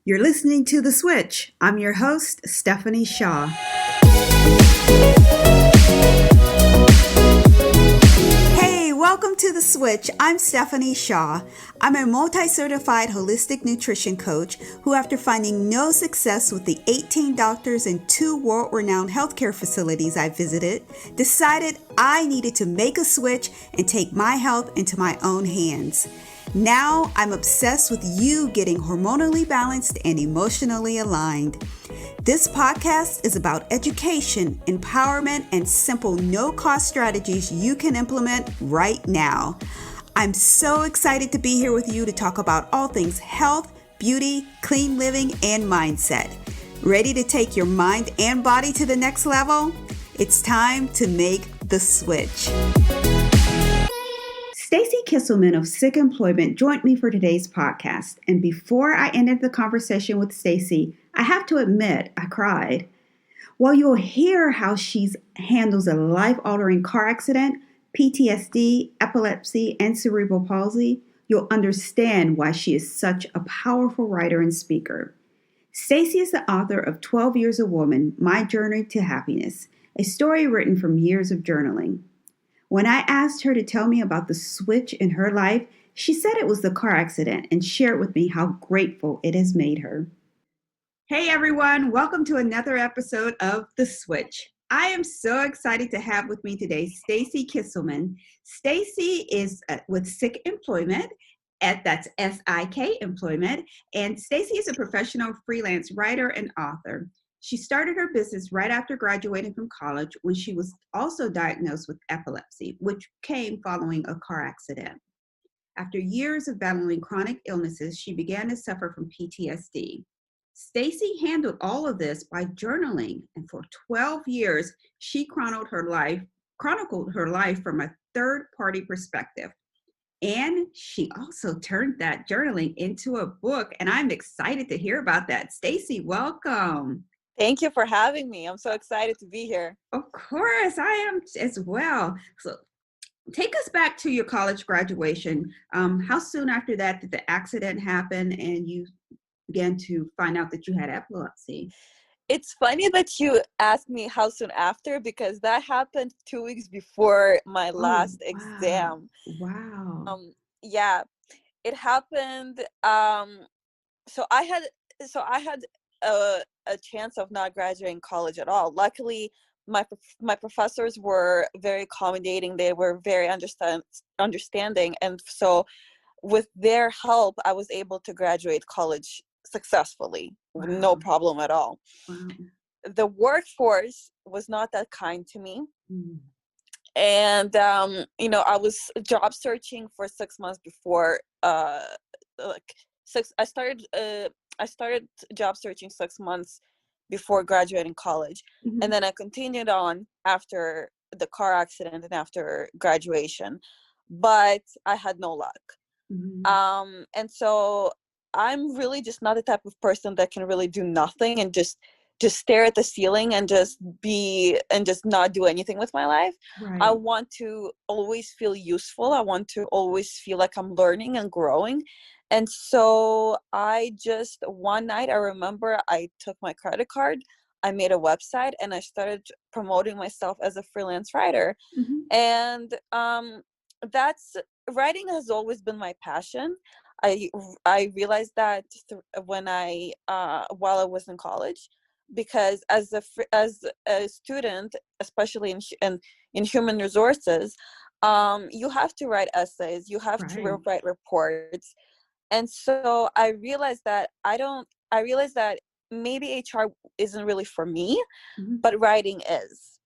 You're listening to The Switch. I'm your host, Stephanie Shaw. Hey, welcome to The Switch. I'm Stephanie Shaw. I'm a multi-certified holistic nutrition coach who, after finding no success with the 18 doctors and 2 world-renowned healthcare facilities I visited, decided I needed to make a switch and take my health into my own hands. Now I'm obsessed with you getting hormonally balanced and emotionally aligned. This podcast is about education, empowerment, and simple no-cost strategies you can implement right now. I'm so excited to be here with you to talk about all things health, beauty, clean living, and mindset. Ready to take your mind and body to the next level? It's time to make the switch. Stacie Kiselman of Sick Employment joined me for today's podcast. And before I ended the conversation with Stacie, I have to admit I cried. While you'll hear how she handles a life-altering car accident, PTSD, epilepsy, and cerebral palsy, you'll understand why she is such a powerful writer and speaker. Stacie is the author of 12 Years a Woman, My Journey to Happiness, a story written from years of journaling. When I asked her to tell me about the switch in her life, she said it was the car accident and shared with me how grateful it has made her. Hey everyone, welcome to another episode of The Switch. I am so excited to have with me today Stacie Kiselman. Stacie is with Sick Employment, that's S-I-K Employment, and Stacie is a professional freelance writer and author. She started her business right after graduating from college when she was also diagnosed with epilepsy, which came following a car accident. After years of battling chronic illnesses, she began to suffer from PTSD. Stacie handled all of this by journaling, and for 12 years, she chronicled her life from a third-party perspective. And she also turned that journaling into a book, and I'm excited to hear about that. Stacie, welcome. Thank you for having me. I'm so excited to be here. Of course, I am as well. So take us back to your college graduation. How soon after that did the accident happen and you began to find out that you had epilepsy? It's funny that you asked me how soon after, because that happened 2 weeks before my last exam. Wow. Yeah, it happened. So I had a chance of not graduating college at all. Luckily, my professors were very accommodating. They were very understanding, and so with their help, I was able to graduate college successfully. Wow. No problem at all. Wow. The workforce was not that kind to me. Mm. And I was job searching for 6 months before I started job searching 6 months before graduating college. Mm-hmm. And then I continued on after the car accident and after graduation, but I had no luck. Mm-hmm. And so I'm really just not the type of person that can really do nothing and just stare at the ceiling and just not do anything with my life. Right. I want to always feel useful. I want to always feel like I'm learning and growing. And so one night, I remember I took my credit card, I made a website, and I started promoting myself as a freelance writer. Mm-hmm. And writing has always been my passion. I realized that when while I was in college, because as a student, especially in human resources, you have to write essays, you have to write reports. And so I realized that maybe HR isn't really for me, Mm-hmm. but writing is.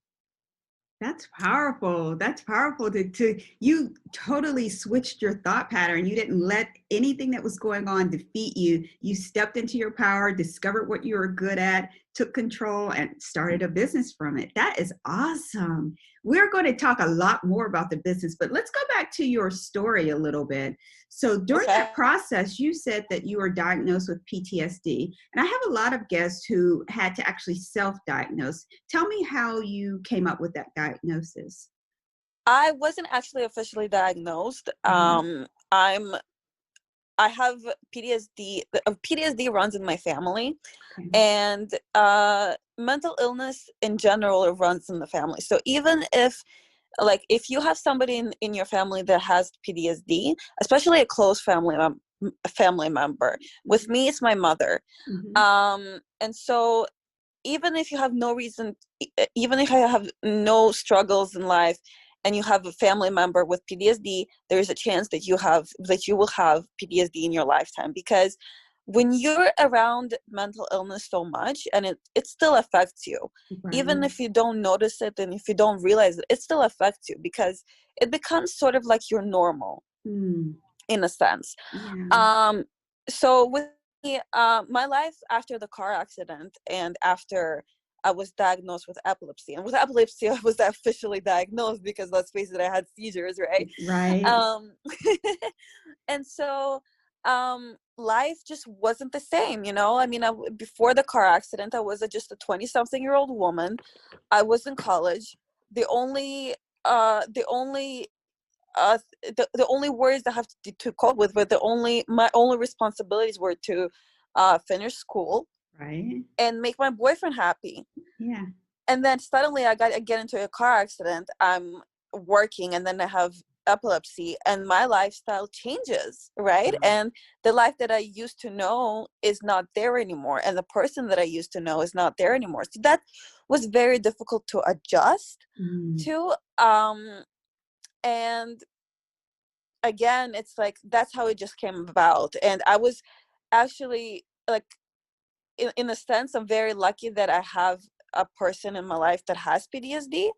That's powerful. That's powerful to you totally switched your thought pattern. You didn't let anything that was going on defeat you. You stepped into your power, discovered what you were good at, took control, and started a business from it. That is awesome. We're going to talk a lot more about the business, but let's go back to your story a little bit. So during that process, you said that you were diagnosed with PTSD. And I have a lot of guests who had to actually self-diagnose. Tell me how you came up with that diagnosis. I wasn't actually officially diagnosed. Mm-hmm. I have PTSD. PTSD runs in my family, Okay. and mental illness in general runs in the family. So even if, like, if you have somebody in your family that has PTSD, especially a close family member, with me it's my mother. And so even if you have no reason, even if I have no struggles in life, and you have a family member with PTSD, there is a chance that you will have PTSD in your lifetime, because when you're around mental illness so much, and it still affects you, Right. even if you don't notice it and if you don't realize it, it still affects you, because it becomes sort of like your normal in a sense. Yeah. So with me, my life after the car accident and after I was diagnosed with epilepsy, and with epilepsy I was officially diagnosed because, let's face it, I had seizures, right? Right. Um, and so life just wasn't the same, you know. I mean, before the car accident, I was just a 20-something-year-old woman. I was in college. The only the only the only worries I have to cope with were my only responsibilities were to finish school Right. and make my boyfriend happy. Yeah. And then suddenly I get into a car accident. I'm working, and then I have epilepsy, and my lifestyle changes, right? And the life that I used to know is not there anymore, and the person that I used to know is not there anymore. So that was very difficult to adjust to. And again, it's like that's how it just came about. And I was actually, like, in a sense, I'm very lucky that I have a person in my life that has PTSD,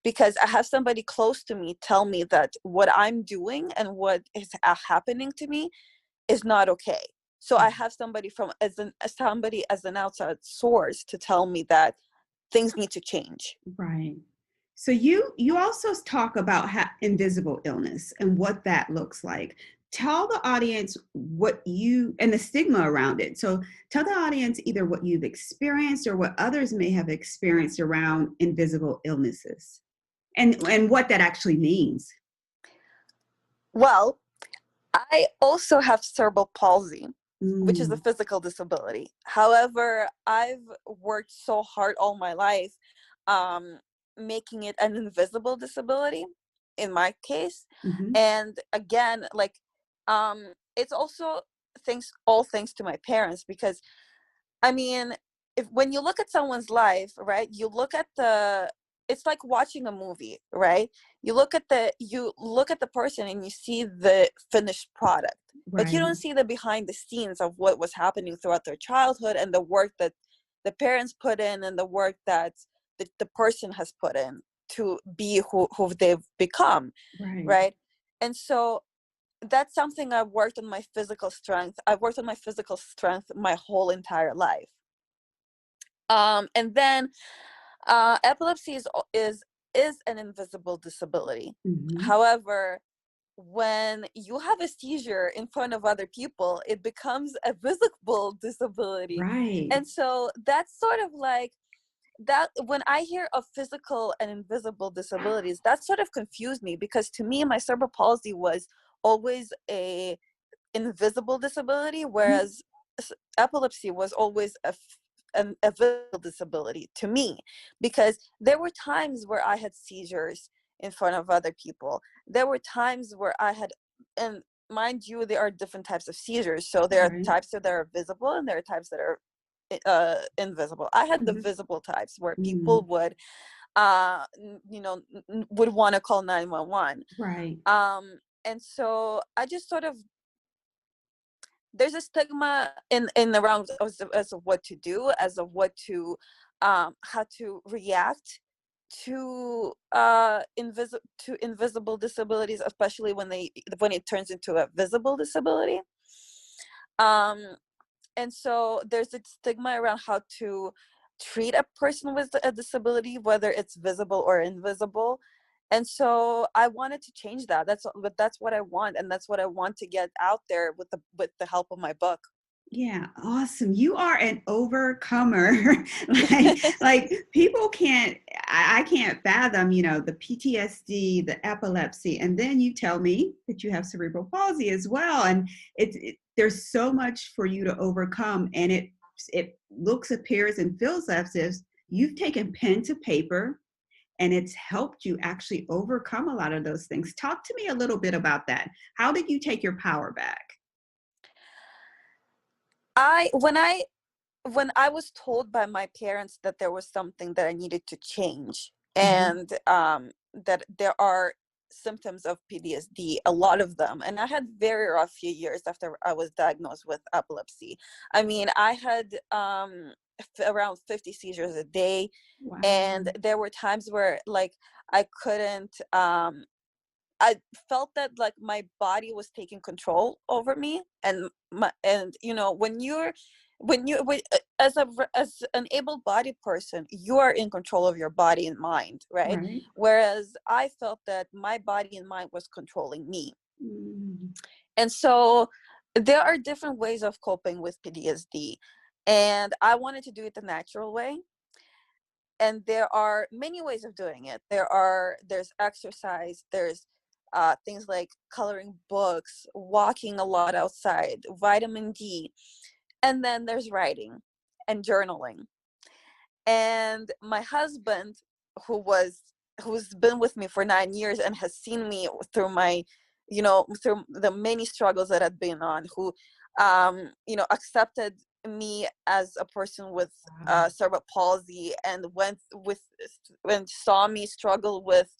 because I have somebody close to me tell me that what I'm doing and what is happening to me is not okay. So I have somebody somebody as an outside source to tell me that things need to change. Right. So you also talk about invisible illness and what that looks like. Tell the audience what you and the stigma around it. So tell the audience either what you've experienced or what others may have experienced around invisible illnesses, and what that actually means. Well, I also have cerebral palsy, which is a Mm. physical disability. However, I've worked so hard all my life, um, making it an invisible disability in my case. Hmm. And again, like, it's also all thanks to my parents, because I mean, if when you look at someone's life, right, it's like watching a movie, right? You look at the person and you see the finished product, but you Right. don't see the behind the scenes of what was happening throughout their childhood, and the work that the parents put in, and the work that the person has put in to be who they've become, Right. right? And so that's something I've worked on my physical strength. I've worked on my physical strength my whole entire life. And then epilepsy is an invisible disability. Hmm. However, when you have a seizure in front of other people, it becomes a visible disability. Right. And so that's sort of like that. When I hear of physical and invisible disabilities, that sort of confused me, because to me, my cerebral palsy was always a invisible disability, whereas epilepsy was always a visible disability to me, because there were times where I had seizures in front of other people. There were times where I had, and mind you, there are different types of seizures. So there are Right. types that are visible, and there are types that are invisible. I had the Mhm. visible types where Mm. people would, would want to call 911. Right. And so I just sort of, there's a stigma in around as of what to do, as of what to how to react to invisible disabilities, especially when it turns into a visible disability. um and so there's a stigma around how to treat a person with a disability, whether it's visible or invisible. And so I wanted to change that. That's what I want, and that's what I want to get out there with the help of my book. Yeah, awesome. You are an overcomer. like people can't I can't fathom, the PTSD, the epilepsy, and then you tell me that you have cerebral palsy as well. And there's so much for you to overcome. And it looks, appears, and feels as if you've taken pen to paper and it's helped you actually overcome a lot of those things. Talk to me a little bit about that. How did you take your power back? I when I was told by my parents that there was something that I needed to change, Mm-hmm. and that there are symptoms of PTSD, a lot of them, and I had very rough few years after I was diagnosed with epilepsy. I mean, I had around 50 seizures a day, and Wow. there were times where like I couldn't I felt that like my body was taking control over me, and when as as an able-bodied person, you are in control of your body and mind, right? Right. Whereas I felt that my body and mind was controlling me. Mm. And so there are different ways of coping with PTSD, and I wanted to do it the natural way. And there are many ways of doing it. There's exercise, there's things like coloring books, walking a lot outside, vitamin D, and then there's writing and journaling. And my husband, who was who's been with me for 9 years and has seen me through through the many struggles that I've been on, who accepted me as a person with Wow. cerebral palsy, and saw me struggle with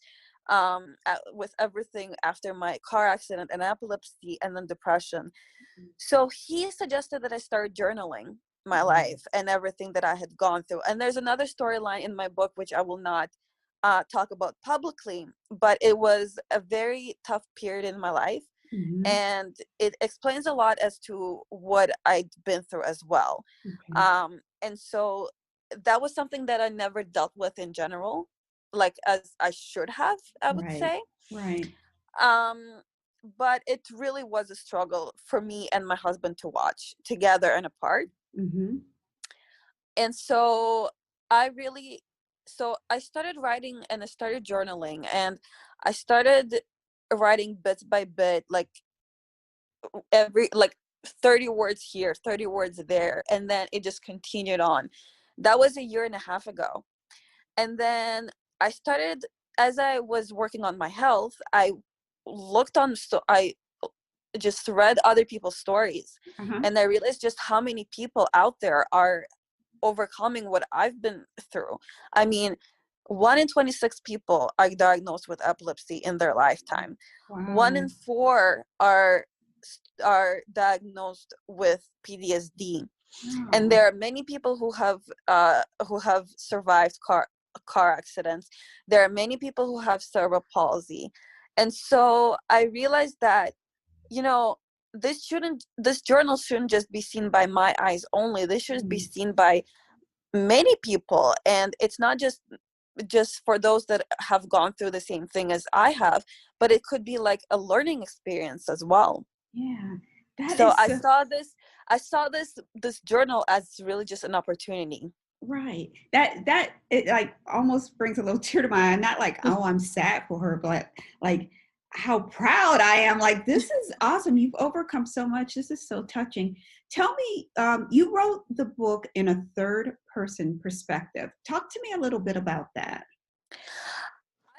everything after my car accident and epilepsy and then depression. So he suggested that I start journaling my life and everything that I had gone through. And there's another storyline in my book, which I will not talk about publicly, but it was a very tough period in my life. Mm-hmm. And it explains a lot as to what I'd been through as well. Okay. And so that was something that I never dealt with in general, like as I should have, I would Right. say. Right. um but it really was a struggle for me and my husband to watch together and apart. Mm-hmm. And so I really so I started writing and I started journaling, and I started writing bit by bit, like every like 30 words here, 30 words there, and then it just continued on. That was a year and a half ago. And then I started, as I was working on my health, I just read other people's stories, Uh-huh. and I realized just how many people out there are overcoming what I've been through. I mean, 1 in 26 people are diagnosed with epilepsy in their lifetime. 1 Wow. in 4 are diagnosed with PTSD, and Wow. there are many people who have survived car accidents. There are many people who have cerebral palsy. And so I realized that, you know this journal shouldn't just be seen by my eyes only. This should be Mm. seen by many people, and it's not just for those that have gone through the same thing as I have, but it could be like a learning experience as well. Yeah. That So is so I saw this journal as really just an opportunity. right. That it like almost brings a little tear to my eye. Not like, oh, I'm sad for her, but like how proud I am. Like, this is awesome. You've overcome so much. This is so touching. Tell me, you wrote the book in a third person perspective. Talk to me a little bit about that.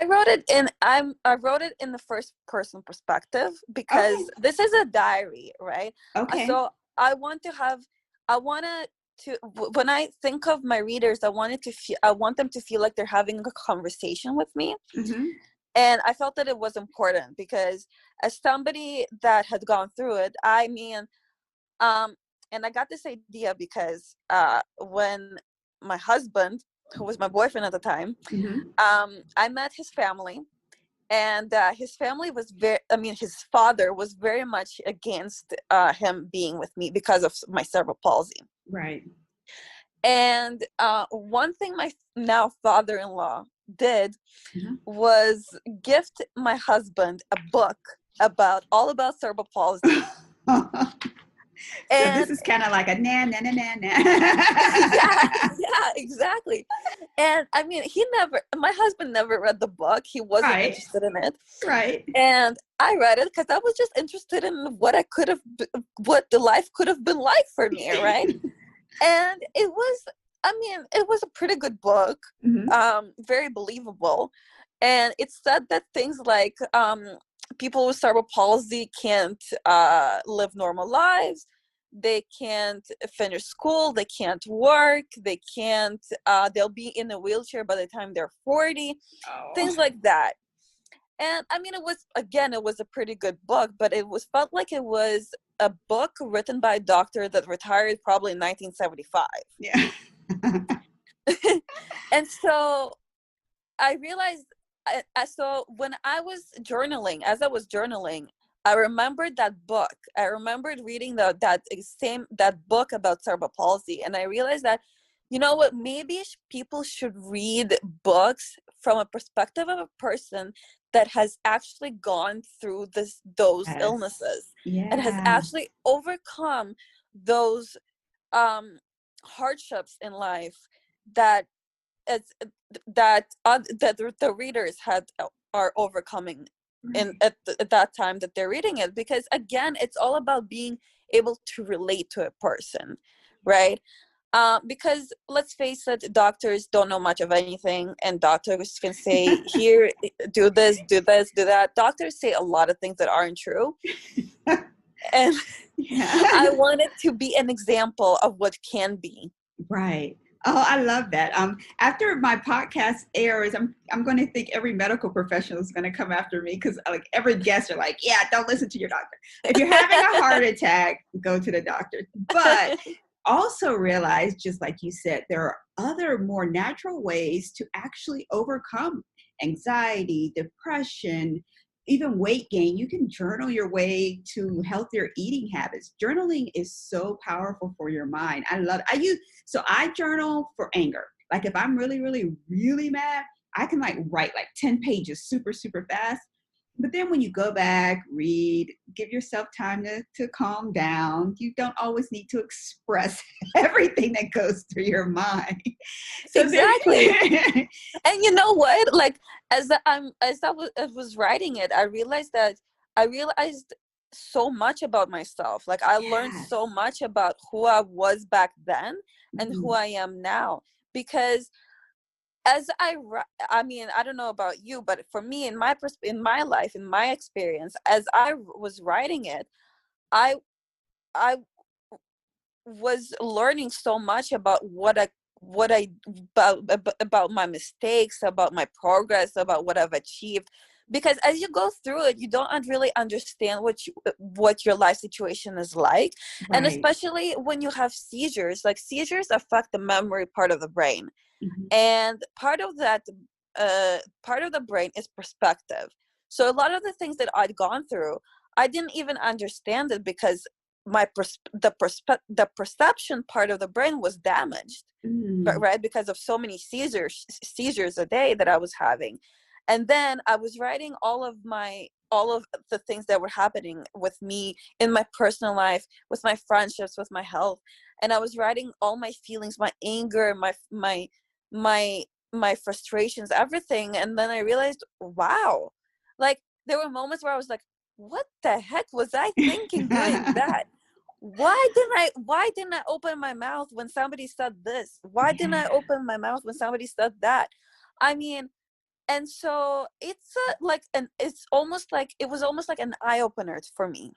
I wrote it in the first person perspective Okay. because this is a diary, right? Okay. So I wanted when I think of my readers, I want them to feel like they're having a conversation with me. Mm-hmm. And I felt that it was important because, as somebody that had gone through it, I mean, um and I got this idea because when my husband, who was my boyfriend at the time, Mm-hmm. I met his family. And his family was his father was very much against him being with me because of my cerebral palsy. Right. And one thing my now father-in-law did Mm-hmm. was gift my husband a book about cerebral palsy. So this And is kind of like a na na na na yeah, na. yeah, exactly. And I mean, my husband never read the book. He wasn't Right, interested in it. right. And I read it because I was just interested in what the life could have been like for me, right? And it was a pretty good book, Hmm. very believable. And it said that things like people with cerebral palsy can't live normal lives. They can't finish school. They can't work. They'll be in a wheelchair by the time they're 40, Oh, things like that. And I mean, it was a pretty good book, but felt like it was a book written by a doctor that retired probably in 1975. yeah. And so I realized, so when as I was journaling, I remembered that book. I remembered reading that book about cerebral palsy, and I realized that, you know what, maybe people should read books from a perspective of a person that has actually gone through those Yes. illnesses and has Yeah. actually overcome those um hardships in life that it's that the readers are overcoming Right. at that time that they're reading it, because again, it's all about being able to relate to a person, right? Because let's face it, doctors don't know much of anything, and doctors can say, here, do this, do this, do that. Doctors say a lot of things that aren't true. And I Yeah. wanted to be an example of what can be. Right. Oh, I love that. After my podcast airs, I'm going to think every medical professional is going to come after me because like every guest are like, yeah, don't listen to your doctor. If you're having a heart attack, go to the doctor. But also realize, just like you said, there are other more natural ways to actually overcome anxiety, depression, even weight gain. You can journal your way to healthier eating habits. Journaling is so powerful for your mind. I love it. I journal for anger. Like if I'm really, really, really mad, I can like write like 10 pages super, super fast. But then when you go back, read, give yourself time to calm down. You don't always need to express everything that goes through your mind. So there, Exactly. And you know what? Like as I was writing it, I realized so much about myself. Like I learned yes. so much about who I was back then and who Mhm. I am now. Because I mean, I don't know about you, but for me, in my life, in my experience, as I was writing it, I I was learning so much about what I about my mistakes, about my progress, about what I've achieved. Because as you go through it, you don't really understand what your life situation is like, and Right. especially when you have seizures. Like seizures affect the memory part of the brain, Mhm. and part of the brain is perspective. So a lot of the things that I'd gone through, I didn't even understand it because the perception part of the brain was damaged, but Mm. right, because of so many seizures a day that I was having. And then I was writing all of the things that were happening with me in my personal life, with my friendships, with my health. And I was writing all my feelings, my anger, my my frustrations, everything. And then I realized, wow, like there were moments where I was like, what the heck was I thinking doing that? Why didn't I open my mouth when somebody said this? Why didn't I Yeah. open my mouth when somebody said that? I mean, and so it was almost like an eye opener for me.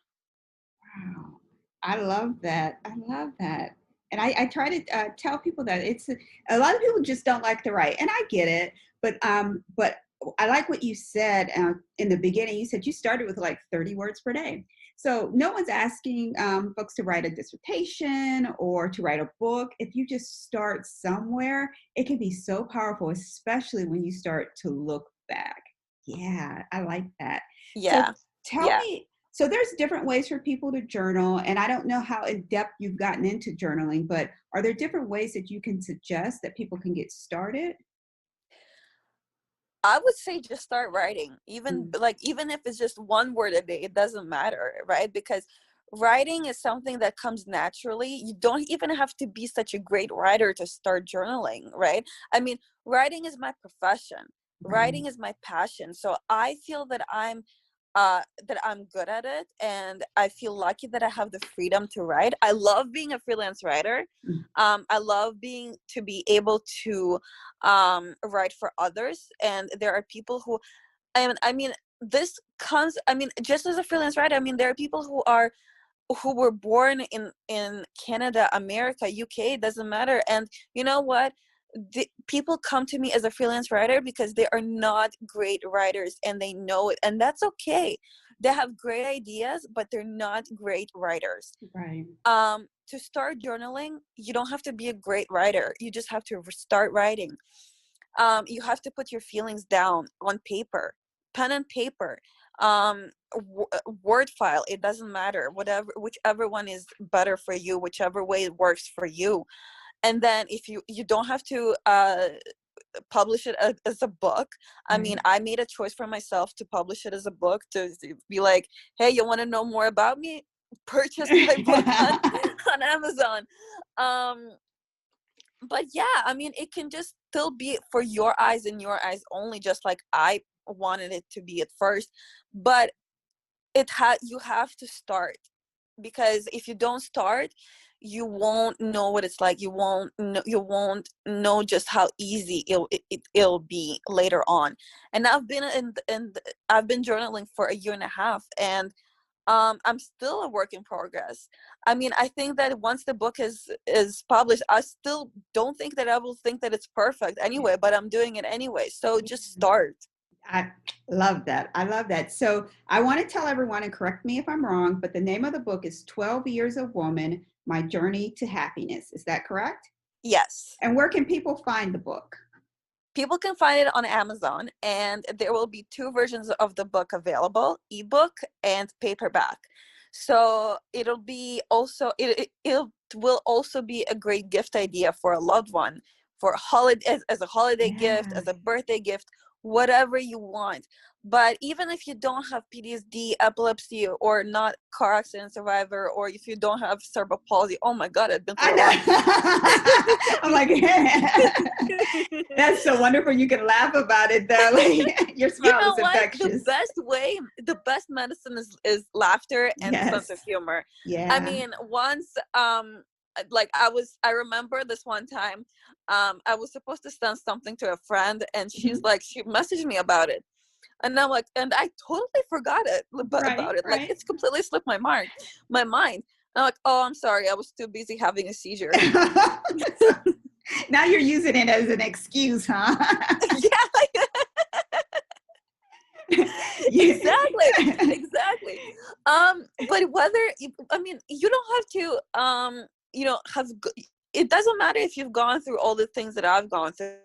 Wow. I love that. I love that. And I try to tell people that it's a lot of people just don't like to write, and I get it. But I like what you said in the beginning. You said you started with like 30 words per day. So no one's asking folks to write a dissertation or to write a book. If you just start somewhere, it can be so powerful, especially when you start to look back. Yeah, I like that. So Yeah. tell Yeah. me, so there's different ways for people to journal, and I don't know how in depth you've gotten into journaling, but are there different ways that you can suggest that people can get started? I would say just start writing. Mm. Even if it's just one word a day, it doesn't matter, right? Because writing is something that comes naturally. You don't even have to be such a great writer to start journaling, right? I mean, writing is my profession. Right. Writing is my passion. So I feel that I'm good at it, and I feel lucky that I have the freedom to write. I love being a freelance writer. Mm. I love being to be able to write for others, and there are people who, I mean, this comes. I mean, just as a freelance writer, I mean, there are people who were born in Canada, America, UK, it doesn't matter. And you know what? The people come to me as a freelance writer because they are not great writers, and they know it, and that's okay. They have great ideas, but they're not great writers. Right. To start journaling, you don't have to be a great writer. You just have to start writing. You have to put your feelings down on paper, pen and paper, word file. It doesn't matter, whatever, whichever one is better for you, whichever way it works for you. And then if you don't have to publish it as a book. I mean, Right. I made a choice for myself to publish it as a book, to be like, hey, you want to know more about me? Purchase my book on Amazon. um but yeah, I mean, it can just still be for your eyes and your eyes only, just like I wanted it to be at first. But you have to start, because if you don't start, you won't know what it's like. You won't know just how easy it'll be later on. And I've been journaling for a year and a half, and I'm still a work in progress. I mean, I think that once the book is published, I still don't think that I will think that it's perfect anyway, but I'm doing it anyway. So just start. I love that. I love that. So I want to tell everyone, and correct me if I'm wrong, but the name of the book is 12 Years a Woman, My Journey to Happiness. Is that correct? Yes. And where can people find the book? People can find it on Amazon, and there will be two versions of the book available: ebook and paperback. So it will also be a great gift idea for a loved one, for a holiday, as a holiday gift, Yeah. as a birthday gift, whatever you want. But even if you don't have PTSD, epilepsy, or not car accident survivor, or if you don't have cerebral palsy, oh my God, I've been I through a lot. know. I'm like, that's so wonderful. You can laugh about it though. Like, your You smile know is what? infectious. The best medicine is laughter and sense of Yes. humor. I Yeah. mean, once, I remember this one time, I was supposed to send something to a friend, and Mhm. she messaged me about it. And I'm like, and I totally forgot it Right, about it. Like, right. it's completely slipped my mind. And I'm like, oh, I'm sorry. I was too busy having a seizure. So now you're using it as an excuse, huh? Yeah, Yeah. exactly, exactly. But I mean, you don't have to it doesn't matter if you've gone through all the things that I've gone through,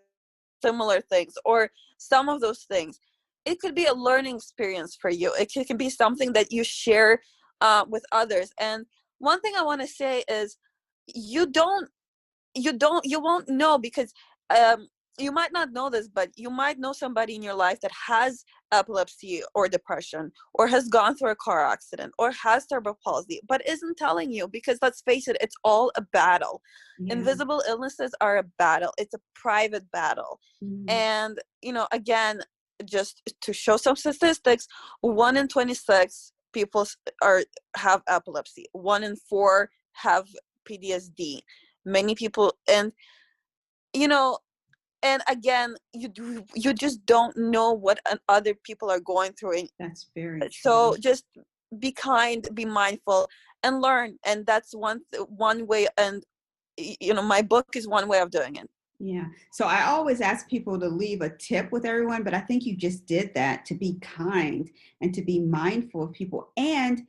similar things, or some of those things. It could be a learning experience for you. It can be something that you share with others. And one thing I want to say is, you don't you won't know, because um you might not know this, but you might know somebody in your life that has epilepsy or depression, or has gone through a car accident, or has cerebral palsy, but isn't telling you, because let's face it, it's all a battle. Yeah. Invisible illnesses are a battle. It's a private battle. Mm. And again, just to show some statistics, 1 in 26 people have epilepsy, 1 in 4 have PTSD. Many people, and you know and again, you just don't know what other people are going through. And That's very true. so just be kind, be mindful, and learn. And that's one way. And my book is one way of doing it. Yeah. So I always ask people to leave a tip with everyone, but I think you just did that, to be kind and to be mindful of people. And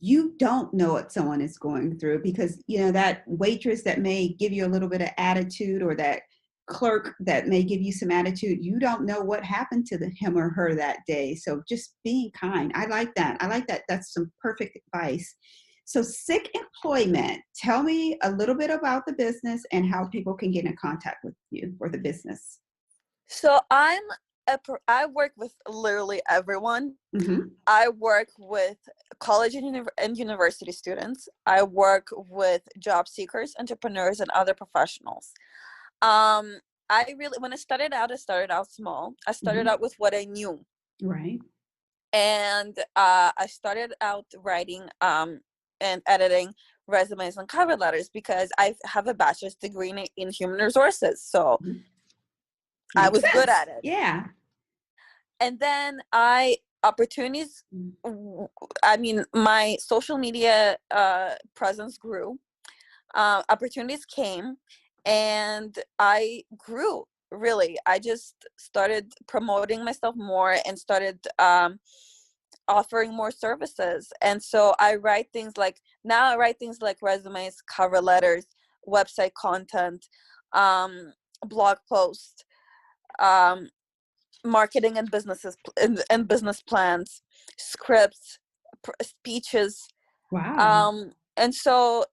you don't know what someone is going through, because that waitress that may give you a little bit of attitude, or that clerk that may give you some attitude, you don't know what happened to him or her that day. So just being kind. I like that. That's some perfect advice. So sick employment, tell me a little bit about the business and how people can get in contact with you for the business. So I'm I work with literally everyone. Mm-hmm. I work with college and university students. I work with job seekers, entrepreneurs, and other professionals. Um, when I started out small. I started Mm-hmm. out with what I knew, Right. and I started out writing and editing resumes and cover letters because I have a bachelor's degree in human resources, so Mm-hmm. I Makes was good sense. at it. Yeah. And then opportunities. I mean, my social media presence grew. Opportunities came, and I grew. Really, I just started promoting myself more and started offering more services. And so I write things like resumes, cover letters, website content, um, blog posts, um, marketing and and business plans, scripts, speeches, Wow. and so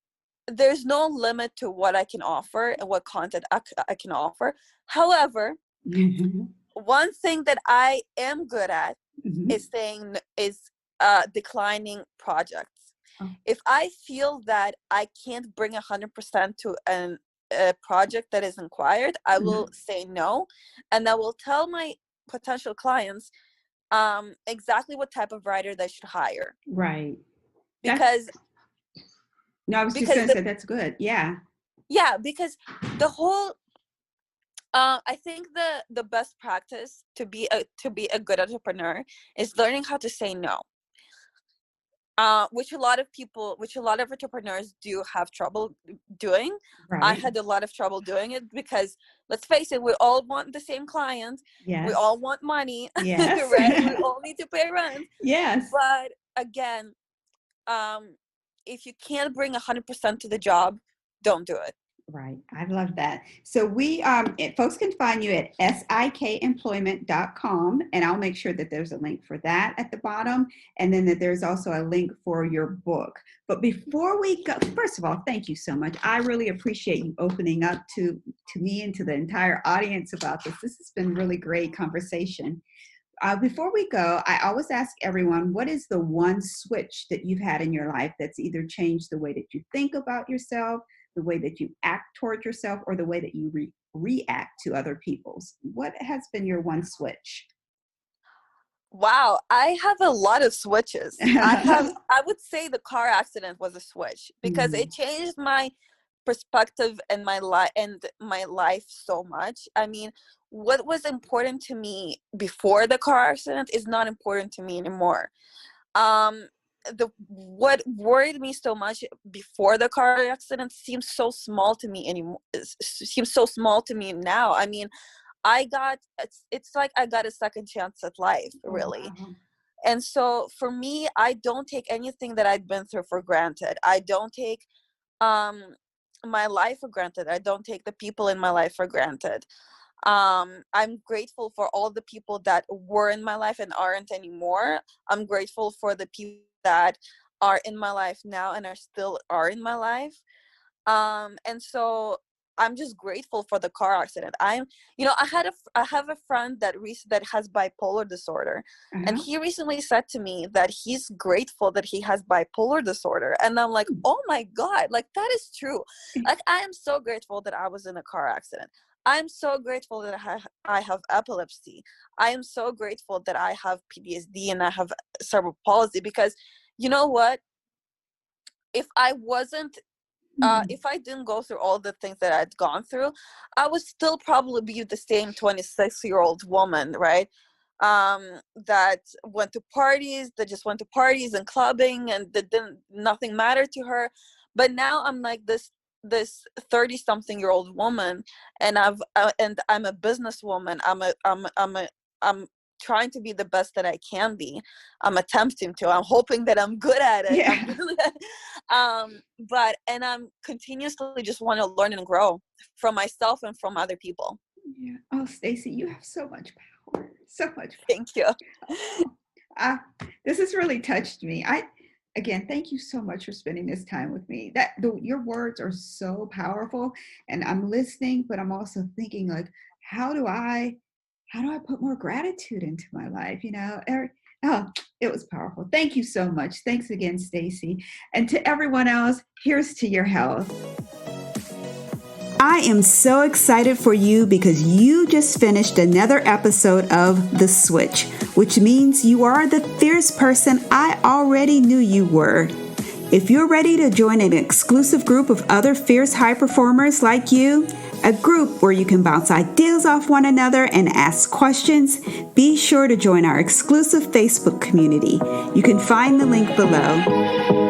there's no limit to what I can offer and what content I can offer. However, Mm-hmm. one thing that I am good at Mm-hmm. is declining projects. Oh, If I feel that I can't bring 100% to a project that is inquired, I will mm-hmm. say no, and I will tell my potential clients exactly what type of writer they should hire, Right. That's, because no, I was just because going to the say that's good. Yeah. yeah because the whole I think the best practice to be a good entrepreneur is learning how to say no, which a lot of entrepreneurs do have trouble doing. I Right. had a lot of trouble doing it because, let's face it, we all want the same client, we Yes. all want money, Yes. right? We all need to pay rent. Yes. But again, um, if you can't bring 100% to the job, don't do it. Right. I love that. So folks can find you at sikemployment.com, and I'll make sure that there's a link for that at the bottom, and then that there's also a link for your book. But before we go, first of all, thank you so much. I really appreciate you opening up to me and to the entire audience about this. This has been really great conversation. Before we go, I always ask everyone, what is the one switch that you've had in your life that's either changed the way that you think about yourself, the way that you act toward yourself, or the way that you react to other people's? What has been your one switch? Wow, I have a lot of switches. I would say the car accident was a switch because Mm, it changed my perspective and my life so much. I mean, what was important to me before the car accident is not important to me anymore. Um the what worried me so much before the car accident seems so small to me anymore. Seems so small to me now. I mean, it's like I got a second chance at life, oh, really. wow. And so for me, I don't take anything that I've been through for granted. I don't take um my life for granted. I don't take the people in my life for granted. I'm grateful for all the people that were in my life and aren't anymore. I'm grateful for the people that are in my life now and are in my life. And so I'm just grateful for the car accident. I have a friend that has bipolar disorder, and Uh-huh. he recently said to me that he's grateful that he has bipolar disorder, and I'm like, oh my god, like that is true. Like, I am so grateful that I was in a car accident. I'm so grateful that I have epilepsy. I am so grateful that I have PTSD and I have cerebral palsy, because you know what, if I wasn't Mm, if I didn't go through all the things that I'd gone through, I would still probably be the same 26-year-old woman, right? That went to parties, that just went to parties and clubbing, and that didn't nothing mattered to her. But now I'm like this 30 something year old woman, and I'm a businesswoman. I'm trying to be the best that I can be. I'm attempting to. I'm hoping that I'm good at it. I'm yeah. really but and I'm continuously just want to learn and grow from myself and from other people. Yeah. Oh, Stacie, you have so much power. So much Thank you. power. Ah, this has really touched me. Again, thank you so much for spending this time with me. Your words are so powerful, and I'm listening, but I'm also thinking like, how do I how do I put more gratitude into my life? Oh, it was powerful. Thank you so much. Thanks again, Stacie. And to everyone else, here's to your health. I am so excited for you because you just finished another episode of The Switch, which means you are the fierce person I already knew you were. If you're ready to join an exclusive group of other fierce high performers like you, a group where you can bounce ideas off one another and ask questions, be sure to join our exclusive Facebook community. You can find the link below.